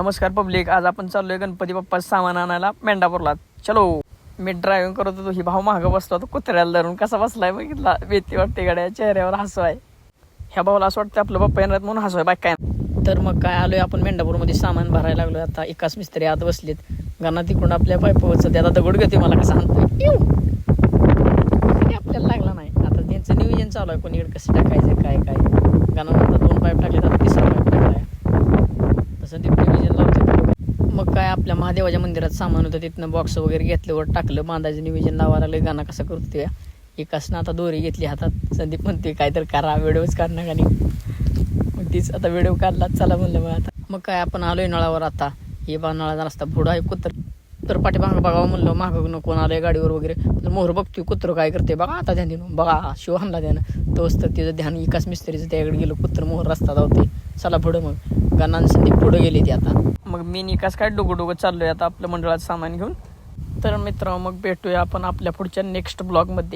नमस्कार पब्लिक, आज आपण चाललोय गणपती बाप्पा सामान आणायला मेंढापूरला. चलो. मी ड्रायव्हिंग करत होतो, ही भाऊ मागं बसला होता कुत्र्याला धरून. कसा बसलाय बघितला, भीती वाटते गाड्या, चेहऱ्यावर हसू आहे. ह्या भाऊला असं वाटतं आपलं बाप्पा येणार म्हणून हसू आहे, बाकी काय. तर मग काय आलोय आपण मेंढापूरमध्ये सामान भरायला लागलोय. आता एकाच मिस्त्री आत बसलेत, गाणं तिकडून आपल्या पायपावरचं ते आता दगड घेते मला कसं आणतोय आपल्याला लागला नाही. आता त्यांचं नियोजन चालू आहे, कोणीकडे कसं टाकायचं काय काय. गाणं आता 2 पाईप टाकले, आता 3रा पाईप टाकलाय. तसं ते नियोजन लावतं. मग काय आपल्या महादेवाच्या मंदिरात सामान होतं, तिथनं बॉक्स वगैरे घेतल्यावर टाकलं, बांधायचं नियोजन लावायला लागलं. गाणं कसं करतो ते एकाचनं आता दोरी घेतली हातात. संदीप म्हणते काय तर करा, व्हिडिओच काढणं का नाही. मग तीच आता व्हिडिओ काढला, चला म्हणलं. मग आता मग काय आपण आलोय नळावर. आता हे नळाचा रस्ता पुढं आहे. कुत्र पाठीमागं बघावं म्हणलं, मागं कोण आलंय गाडीवर वगैरे. मोहर बघतोय कुत्र काय करते बघा. आता ध्यान देऊन बघा, शिव आणला त्यानं तोच तर तिचं ध्यान एकाच मिस्त्रीचं त्याकडे गेलं. कुत्र मोहर रस्ता धावते. चला पुढं. मग गाणं संदीप पुढं गेले ते आता. मग मी निकास काय डोगं चाललोय आता आपल्या मंडळात सामान घेऊन. तर मित्र, मग भेटूया आपण आपल्या पुढच्या नेक्स्ट ब्लॉगमध्ये.